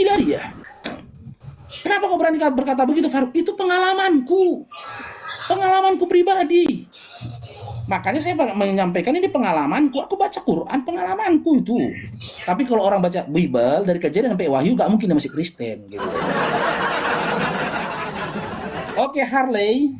Gila dia. Kenapa kau berani berkata begitu, Faruk? Itu pengalamanku. Pengalamanku pribadi. Makanya saya menyampaikan ini pengalamanku. Aku baca Quran, pengalamanku itu. Tapi kalau orang baca Bible dari Kejadian sampai Wahyu, gak mungkin dia masih Kristen gitu. Oke, Harley.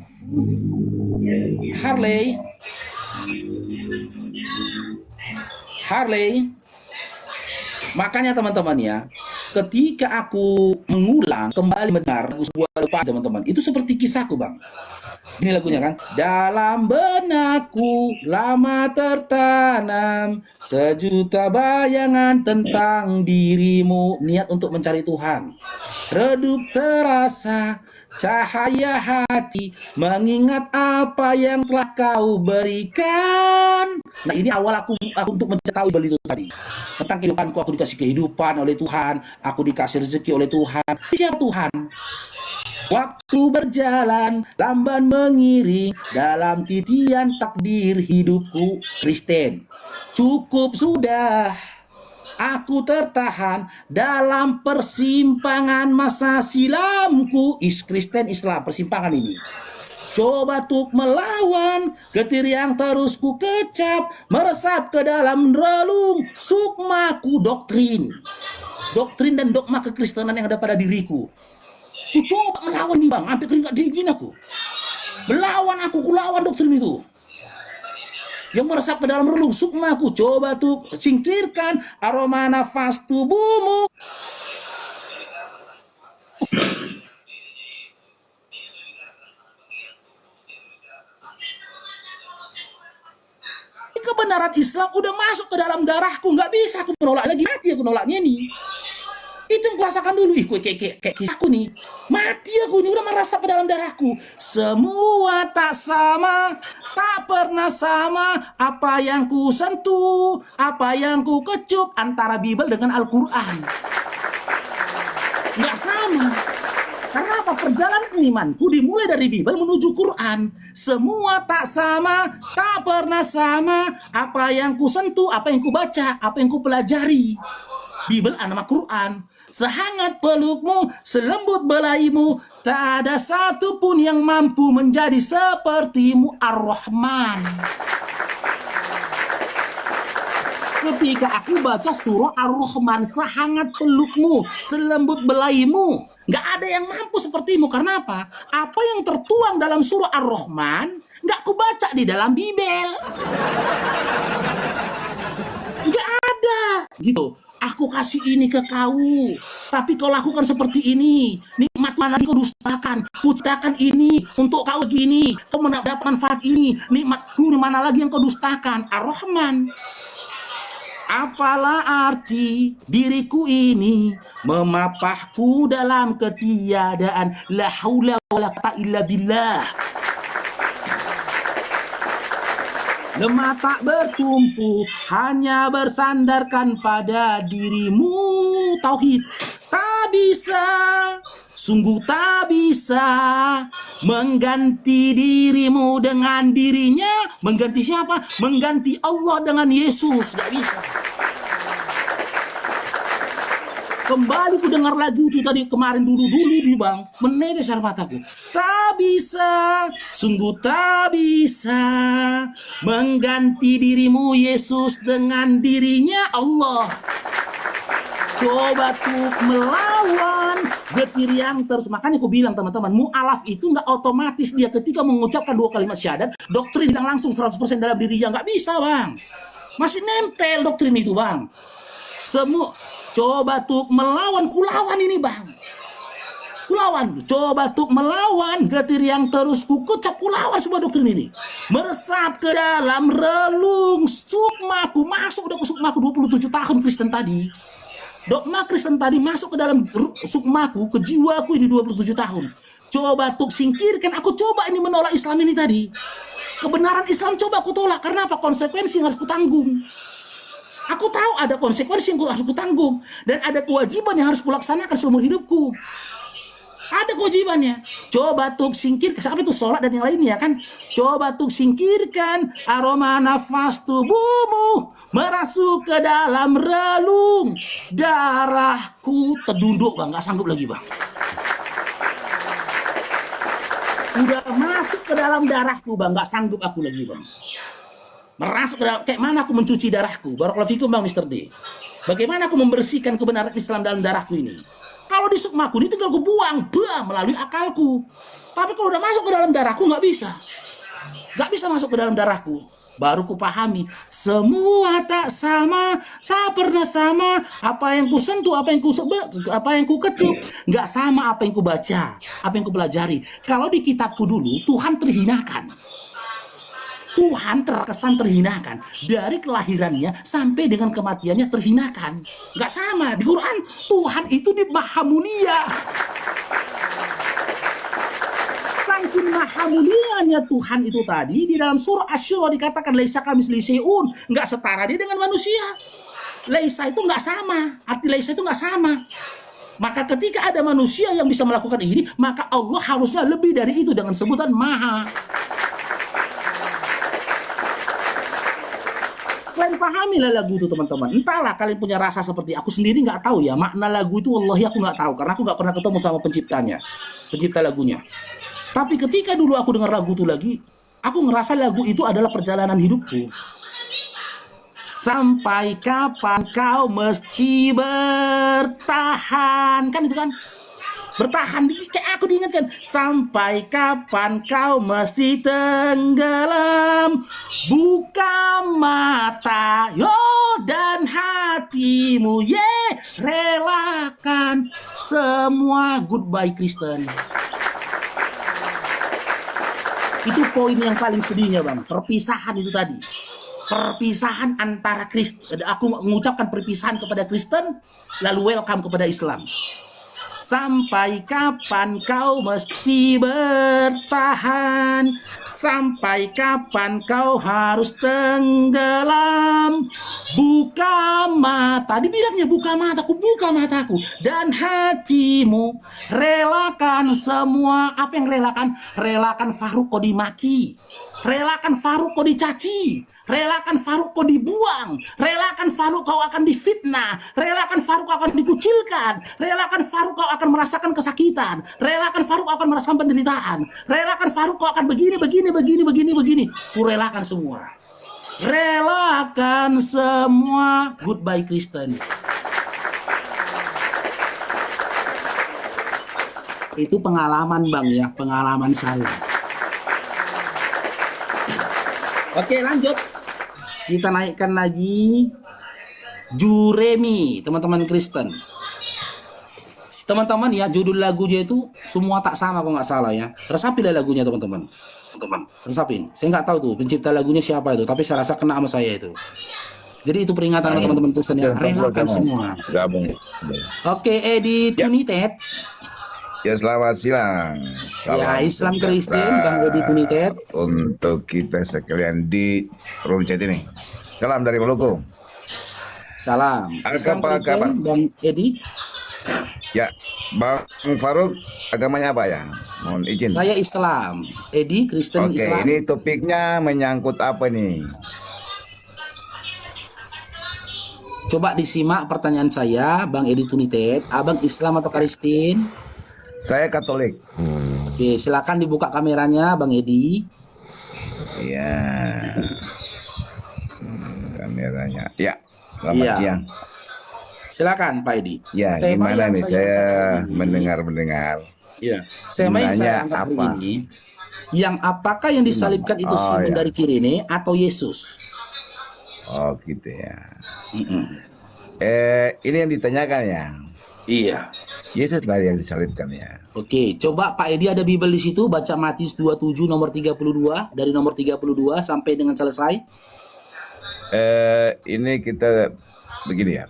Makanya teman-teman ya, ketika aku mengulang kembali benar sebuah lupa teman-teman, itu seperti kisahku, Bang. Ini lagunya kan. Dalam benakku lama tertanam sejuta bayangan tentang dirimu. Niat untuk mencari Tuhan. Redup terasa cahaya hati mengingat apa yang telah kau berikan. Nah, ini awal aku untuk mencari Bible itu tadi. Tentang kehidupanku, aku dikasih kehidupan oleh Tuhan, aku dikasih rezeki oleh Tuhan. Siapa Tuhan? Waktu berjalan, lamban mengiring dalam titian takdir hidupku. Kristen, cukup sudah. Aku tertahan dalam persimpangan masa silamku. Kristen Islam, persimpangan ini. Coba untuk melawan getir yang terus ku kecap, meresap ke dalam relung sukmaku doktrin dan dogma kekristenan yang ada pada diriku. Ku coba melawan nih, Bang, sampai keringat dingin aku. Melawan aku, ku lawan doktrin itu. Yang meresap ke dalam relung sukmaku, coba tuh singkirkan aroma nafas tubuhmu. Kebenaran Islam udah masuk ke dalam darahku, nggak bisa aku menolak lagi, mati aku nolaknya nih. Itu yang kurasakan dulu, kayak kisahku nih, mati aku nih, udah merasap ke dalam darahku. Semua tak sama, tak pernah sama, apa yang ku sentuh, apa yang ku kecup, antara Bible dengan Al-Quran. Nggak sama. Karena apa? Perjalanan imanku dimulai dari Bible menuju Quran. Semua tak sama, tak pernah sama, apa yang ku sentuh, apa yang ku baca, apa yang ku pelajari. Bible nama Quran. Sehangat pelukmu, selembut belaimu, tak ada satupun yang mampu menjadi sepertimu. Ar-Rahman. Ketika aku baca surah Ar-Rahman, sehangat pelukmu, selembut belaimu, nggak ada yang mampu sepertimu. Karena apa? Apa yang tertuang dalam surah Ar-Rahman nggak aku baca di dalam Bible. Nggak ada. Gitu. Aku kasih ini ke kau, tapi kau lakukan seperti ini. Nikmat mana lagi kau dustakan? Kuciptakan ini untuk kau begini. Kau mendapat manfaat ini. Nikmatku mana lagi yang kau dustakan? Ar-Rahman. Apalah arti diriku ini, memapahku dalam ketiadaan. La haula wala quwwata illa billah. Lemah tak bertumpu, hanya bersandarkan pada dirimu. Tauhid. Tak bisa, sungguh tak bisa mengganti dirimu dengan dirinya. Mengganti siapa? Mengganti Allah dengan Yesus. Gak bisa. Kembali ku dengar lagu itu tadi kemarin dulu nih, Bang. Menetes air mataku. Tak bisa, sungguh tak bisa mengganti dirimu Yesus dengan dirinya Allah. Coba tuh melawan getir yang terus. Makanya aku bilang teman-teman, mu'alaf itu nggak otomatis dia ketika mengucapkan 2 kalimat syahadat, doktrin hilang langsung 100% dalam dirinya. Nggak bisa, Bang. Masih nempel doktrin itu, Bang. Semua coba tuh melawan, kulawan ini, Bang. Kulawan, coba tuh melawan getir yang terus kukucap, kulawan semua doktrin ini. Meresap ke dalam relung sukmaku, masuk udah ke sukmaku 27 tahun Kristen tadi. Dogma Kristen tadi masuk ke dalam sukmaku, ke jiwaku ini 27 tahun. Coba tuh singkirkan, aku coba ini menolak Islam ini tadi. Kebenaran Islam coba aku tolak, karena apa? Konsekuensi yang harus kutanggung. Aku tahu ada konsekuensi yang harus kutanggung, dan ada kewajiban yang harus kulaksanakan seumur hidupku. Ada kewajibannya. Coba tuh singkirkan, apa itu sholat dan yang lainnya kan. Coba tuh singkirkan aroma nafas tubuhmu merasuk ke dalam relung darahku. Terdunduk bang, nggak sanggup lagi bang. Udah masuk ke dalam darahku bang, nggak sanggup aku lagi bang. Merasuk ke dalam, kayak mana aku mencuci darahku? Barakallahu fikum bang Mr. D. Bagaimana aku membersihkan kebenaran Islam dalam darahku ini? Kalau di sukmaku ini tinggal aku buang melalui akalku. Tapi kalau udah masuk ke dalam darahku nggak bisa. Nggak bisa masuk ke dalam darahku. Baru ku pahami, semua tak sama, tak pernah sama. Apa yang ku sentuh, apa yang ku kecup, nggak sama apa yang ku baca, apa yang ku pelajari. Kalau di kitabku dulu, Tuhan terhinakan. Tuhan terkesan terhinakan. Dari kelahirannya sampai dengan kematiannya terhinakan. Nggak sama. Di Quran, Tuhan itu di maha mulia. Saking maha mulianya Tuhan itu tadi, di dalam surah Asy-Syura dikatakan laisa kamitslihi syai'un, nggak setara dia dengan manusia. Laisa itu nggak sama, arti laisa itu nggak sama. Maka ketika ada manusia yang bisa melakukan ini, maka Allah harusnya lebih dari itu dengan sebutan maha. Kalian pahamilah lagu itu teman-teman. Entahlah kalian punya rasa seperti aku sendiri nggak tahu ya makna lagu itu. Wallahi aku nggak tahu karena aku nggak pernah ketemu sama penciptanya, pencipta lagunya. Tapi ketika dulu aku dengar lagu itu lagi, aku ngerasa lagu itu adalah perjalanan hidupku. Sampai kapan kau mesti bertahan, kan itu kan? Bertahan, kayak aku diingatkan. Sampai kapan kau mesti tenggelam, buka mata, yo dan hatimu, relakan semua. Goodbye Kristen. Itu poin yang paling sedihnya bang, perpisahan itu tadi. Perpisahan antara Kristen, aku mengucapkan perpisahan kepada Kristen, lalu welcome kepada Islam. Sampai kapan kau mesti bertahan, sampai kapan kau harus tenggelam, buka mata, dibilangnya buka mataku, buka mataku, dan hatimu, relakan semua. Apa yang relakan? Relakan Faruk kau dimaki, relakan Faruk kau dicaci, relakan Faruk kau dibuang, relakan Faruk kau akan difitnah, relakan Faruk kau akan dikucilkan, relakan Faruk kau akan merasakan kesakitan, relakan Faruk akan merasakan penderitaan, relakan Faruk kau akan begini. Kurelakan semua. Relakan semua. Goodbye Kristen. Itu pengalaman bang ya, pengalaman saya. Oke lanjut. Kita naikkan lagi Juremi, teman-teman Kristen. Teman-teman ya, judul lagunya itu semua tak sama kalau nggak salah ya. Resapilah lagunya teman-teman. Resapin. Saya nggak tahu tuh pencipta lagunya siapa itu, tapi saya rasa kena sama saya itu. Jadi itu peringatan teman-teman Kristen ya, relakan semua. Oke, Edi Tunitet. Ya selamat siang. Ya Islam Kristen, Bang Edi Tunitet. Untuk kita sekalian di room chat ini. Salam dari Maluku. Salam. Islam Kristen, Bang Edi. Ya, Bang Faruk, agamanya apa ya? Mohon izin. Saya Islam, Edi Kristen. Oke, Islam. ini topiknya menyangkut apa nih? Coba disimak pertanyaan saya, Bang Edi Tunitet. Abang Islam atau Kristen? Saya Katolik. Oke, silakan dibuka kameranya, Bang Edi. Iya. Kameranya. Ya, selamat siang. Silakan Pak Edi. Ya, gimana nih saya mendengar. Iya. Tema yang saya angkat hari ini, yang apakah yang disalibkan itu Simon dari Kirene atau Yesus? Oh gitu ya. Ini yang ditanyakan ya. Iya. Yesus lah yang disalibkan ya. Oke, coba Pak Edi ada Bible di situ, baca Matius 27 nomor 32 dari nomor 32 sampai dengan selesai. Ini kita begini ya.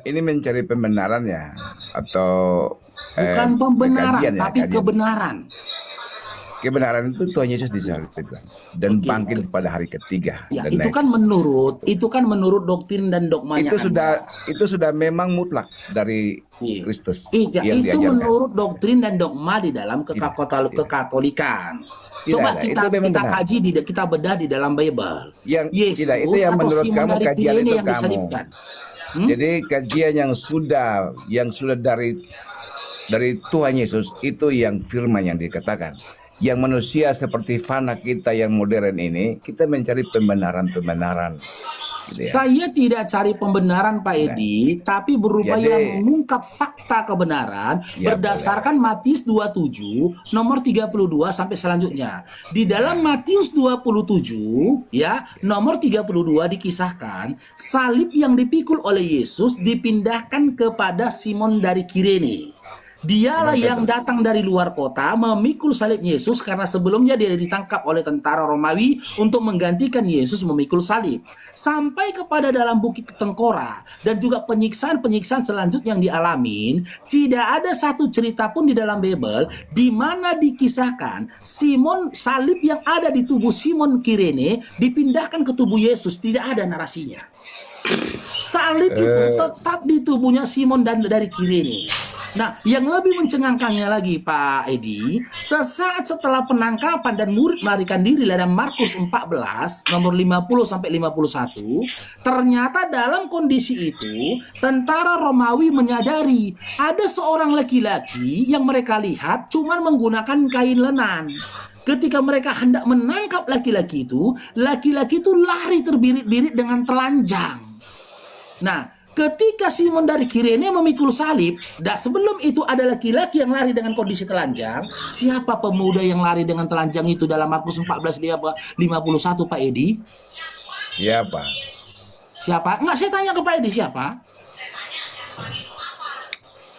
Ini mencari pembenaran ya, atau bukan pembenaran, tapi kajian. kebenaran. kebenaran itu Tuhan Yesus disalibkan dan Oke. bangkit pada hari ketiga. Ya, dan itu naik. kan menurut doktrin dan dogmanya Itu sudah memang mutlak dari Iya. Kristus Iya, yang itu diajarkan. menurut doktrin dan dogma di dalam kekatolikan. Coba ada. kita Itu memang benar. kaji kita bedah di dalam Bible. Yang Yesus tidak, itu yang atau menurut Simon kamu dari kajian Kirene itu yang kamu. disalibkan. Jadi kajian yang sudah dari Tuhan Yesus itu yang firman yang dikatakan. Yang manusia seperti fana kita yang modern ini, kita mencari pembenaran. Gitu ya. Saya tidak cari pembenaran Pak Edi, tapi berupaya Jadi- mengungkap fakta kebenaran Ya, berdasarkan Matius 27 nomor 32 sampai selanjutnya. Di dalam Matius 27 ya, nomor 32 dikisahkan salib yang dipikul oleh Yesus dipindahkan kepada Simon dari Kirene. Dialah yang datang dari luar kota memikul salib Yesus karena sebelumnya dia ditangkap oleh tentara Romawi untuk menggantikan Yesus memikul salib. Sampai kepada dalam bukit Tengkora dan juga penyiksaan-penyiksaan selanjutnya yang dialamin, tidak ada satu cerita pun di dalam Bible di mana dikisahkan Simon salib yang ada di tubuh Simon Kirene dipindahkan ke tubuh Yesus, tidak ada narasinya. Salib itu tetap di tubuhnya Simon dan dari Kirene. Nah, yang lebih mencengangkannya lagi Pak Edi, sesaat setelah penangkapan dan murid melarikan diri dalam Markus 14 nomor 50 sampai 51, ternyata dalam kondisi itu tentara Romawi menyadari ada seorang laki-laki yang mereka lihat cuma menggunakan kain lenan. Ketika mereka hendak menangkap laki-laki itu lari terbirit-birit dengan telanjang. Nah, ketika Simon dari Kirene memikul salib, sebelum itu ada laki-laki yang lari dengan kondisi telanjang. Siapa pemuda yang lari dengan telanjang itu dalam Markus 14:51 Pak Edi? Siapa? Enggak, saya tanya ke Pak Edi siapa?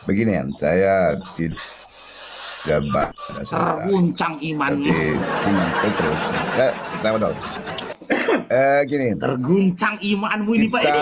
Beginian, saya tidak baca. Terguncang imanmu. Simon Petrus. Tahu dong. Gini. Terguncang imanmu ini Pak Edi.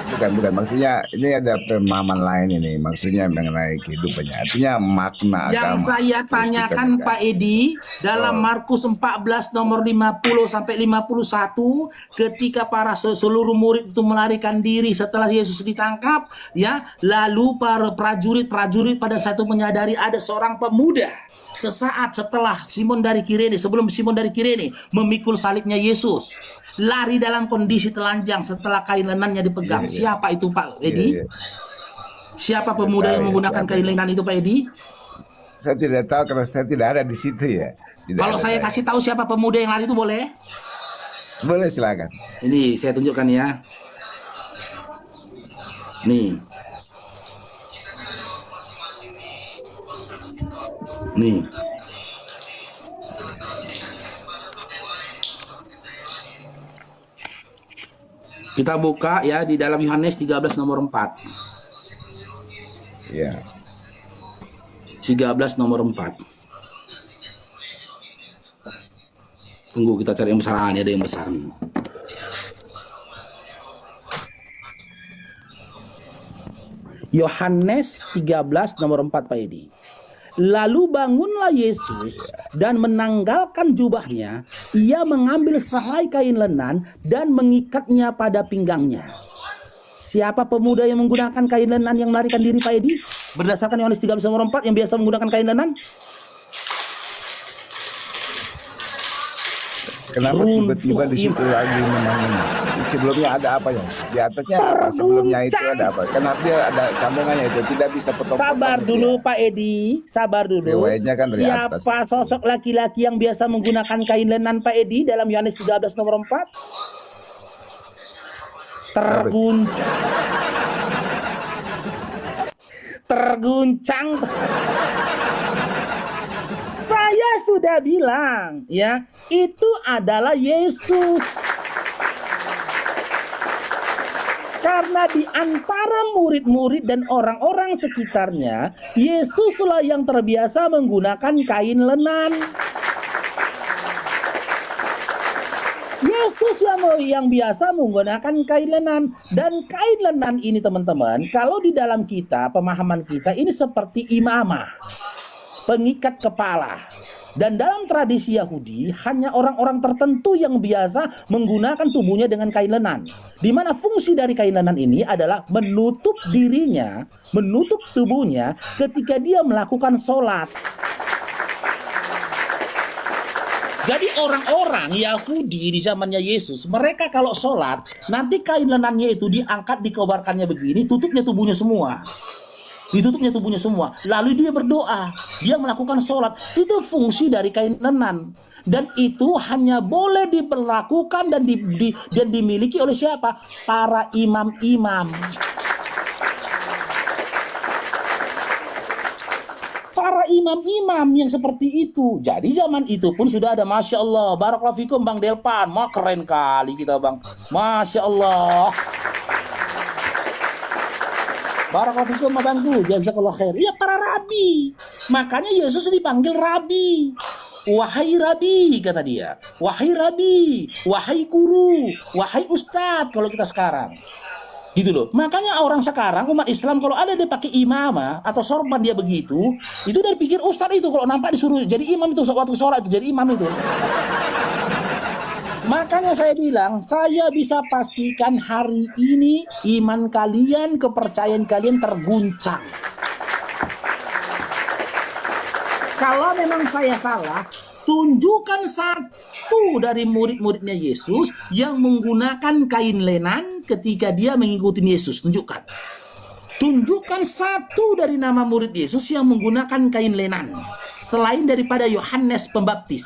Bukan, maksudnya ini ada pemahaman lain ini, maksudnya mengenai kehidupannya, artinya makna yang agama. Saya tanyakan Pak Edi dalam Markus 14 nomor 50 sampai 51, ketika para seluruh murid itu melarikan diri setelah Yesus ditangkap, ya, lalu para prajurit pada saat itu menyadari ada seorang pemuda sesaat setelah sebelum Simon dari Kirene memikul salibnya Yesus, lari dalam kondisi telanjang setelah kain lenannya dipegang. Siapa itu Pak Edi? Siapa pemuda yang menggunakan kain lenan itu Pak Edi? Saya tidak tahu karena saya tidak ada di situ ya. Kalau saya kasih tahu siapa pemuda yang lari itu boleh? Boleh, silakan. Ini saya tunjukkan ya. Nih. Kita buka ya di dalam Yohanes 13 nomor 4. Ya. 13 nomor 4. Tunggu, kita cari yang besar, ada yang besar. Yohanes 13 nomor 4 Pak Edi. Lalu bangunlah Yesus dan menanggalkan jubahnya, ia mengambil sehelai kain lenan dan mengikatnya pada pinggangnya. Siapa pemuda yang menggunakan kain lenan yang melarikan diri Pak Edi? Berdasarkan Yohanes 13 nomor 4 yang biasa menggunakan kain lenan? Kenapa tiba-tiba di situ lagi memang? Sebelumnya ada apa ya? Di atasnya apa? Sebelumnya itu ada apa? Karena dia ada sambungannya itu, tidak bisa potong. Sabar dulu Pak Edi, sabar dulu. Riwayatnya kan dari atas. Siapa sosok laki-laki yang biasa menggunakan kain lenan Pak Edi dalam Yohanes 13 nomor 4? Terguncang. Saya sudah bilang ya, itu adalah Yesus. Karena di antara murid-murid dan orang-orang sekitarnya, Yesuslah yang terbiasa menggunakan kain lenan. Yesus yang biasa menggunakan kain lenan. Dan kain lenan ini teman-teman, kalau di dalam kita, pemahaman kita ini seperti imamah. pengikat kepala. Dan dalam tradisi Yahudi, hanya orang-orang tertentu yang biasa menggunakan tubuhnya dengan kain lenan. Di mana fungsi dari kain lenan ini adalah menutup dirinya, menutup tubuhnya ketika dia melakukan sholat. Jadi orang-orang Yahudi di zamannya Yesus, mereka kalau sholat, nanti kain lenannya itu diangkat, dikobarkannya begini, tutupnya tubuhnya semua. Ditutupnya tubuhnya semua. Lalu dia berdoa, dia melakukan sholat. Itu fungsi dari kain lenan. Dan itu hanya boleh diberlakukan dan dimiliki oleh siapa? Para imam-imam. Para imam-imam yang seperti itu. Jadi zaman itu pun sudah ada. Masya Allah. Barakallahu fikum Bang Delpan. Wah, keren kali kita Bang. Masya Allah. Barakallahu fikum Abangku. Jazakallah khair. Ya, para rabi. Makanya Yesus dipanggil rabi. Wahai rabi, kata dia. Wahai rabi. Wahai guru. Wahai ustadz. Kalau kita sekarang. Gitu loh. Makanya orang sekarang umat Islam kalau ada dia pakai imamah atau sorban dia begitu, itu dari pikir ustadz itu kalau nampak disuruh jadi imam itu waktu sholat itu jadi imam itu. Makanya saya bilang, saya bisa pastikan hari ini iman kalian, kepercayaan kalian terguncang. Kalau memang saya salah, tunjukkan satu dari murid-muridnya Yesus yang menggunakan kain lenan ketika dia mengikuti Yesus. Tunjukkan. Tunjukkan satu dari nama murid Yesus yang menggunakan kain lenan. Selain daripada Yohanes Pembaptis.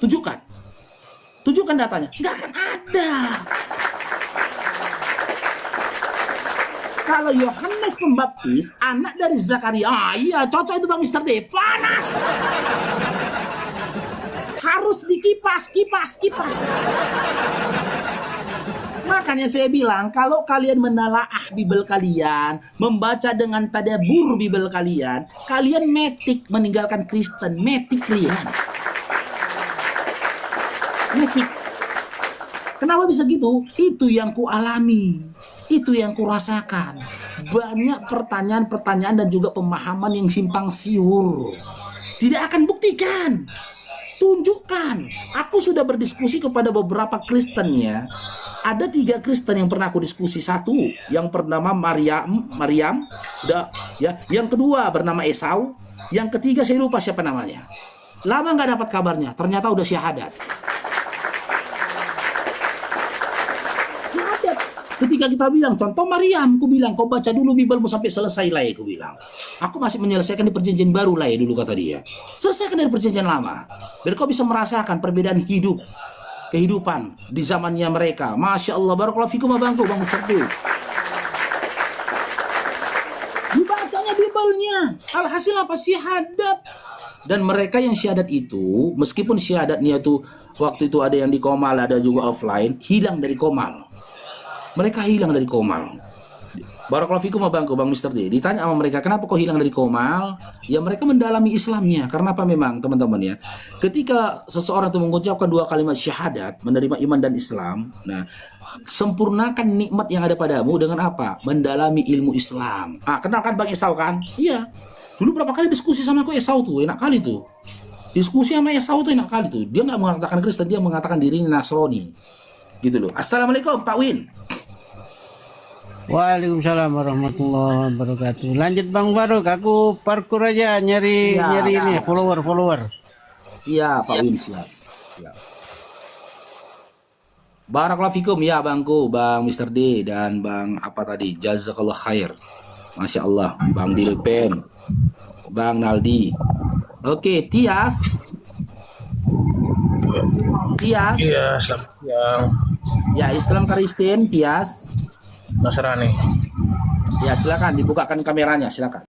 Tunjukkan. Tunjukkan datanya. Nggak akan ada. Kalau Yohanes Pembaptis, anak dari Zakaria, iya cocok itu Bang Mr. D. Panas. Harus dikipas. Makanya saya bilang, kalau kalian menalaah Bible kalian, membaca dengan tadabbur Bible kalian, kalian metik meninggalkan Kristen, metik kalian. Metik. Kenapa bisa gitu? Itu yang ku alami. Itu yang ku rasakan. Banyak pertanyaan-pertanyaan dan juga pemahaman yang simpang siur. Tidak akan buktikan. Tunjukkan. Aku sudah berdiskusi kepada beberapa Kristen ya. Ada 3 Kristen yang pernah aku diskusi. Satu yang bernama Maryam, ya. Yang kedua bernama Esau. Yang ketiga saya lupa siapa namanya. Lama nggak dapat kabarnya. Ternyata udah syahadat. Ketika kita bilang, contoh Maryam, aku bilang, kau baca dulu Bibelmu sampai selesai lah ya, aku bilang. Aku masih menyelesaikan di perjanjian baru lah ya dulu, kata dia. Selesaikan dari perjanjian lama. Biar kau bisa merasakan perbedaan kehidupan di zamannya mereka. Masya Allah, barakallahu fikum abangku, Bang Mustafa. Dibacanya Bibelnya. Alhasil apa? Syahadat. Dan mereka yang syahadat itu, meskipun syahadatnya itu, waktu itu ada yang di Komal, ada juga offline, hilang dari Komal. Mereka hilang dari Komal. Barakallahu fikum abangku, Bang Mr. D. Ditanya sama mereka, kenapa kok hilang dari Komal? Ya mereka mendalami Islamnya. Karena apa memang teman-teman ya? Ketika seseorang itu mengucapkan 2 kalimat syahadat, menerima iman dan Islam. Nah, sempurnakan nikmat yang ada padamu dengan apa? Mendalami ilmu Islam. Kenalkan Bang Esau kan? Iya. Dulu berapa kali diskusi sama aku Esau tuh, enak kali tuh. Diskusi sama Esau tuh enak kali tuh. Dia nggak mengatakan Kristen, dia mengatakan dirinya Nasrani. Gitu loh. Assalamualaikum Pak Win. Waalaikumsalam warahmatullahi wabarakatuh. Lanjut Bang Baruk, aku parkur aja nyari ini follower. Siap Pak Win, siap. Barakallahu fikum ya Bangku, Bang Mr. D dan Bang apa tadi? Jazakallah khair. Masya Allah, Bang Dilpen, Bang Naldi. Oke, Tias. Iya, selamat siang. Ya, Islam Kristen, Tias. Nasrani. Ya, silakan dibukakan kameranya, silakan.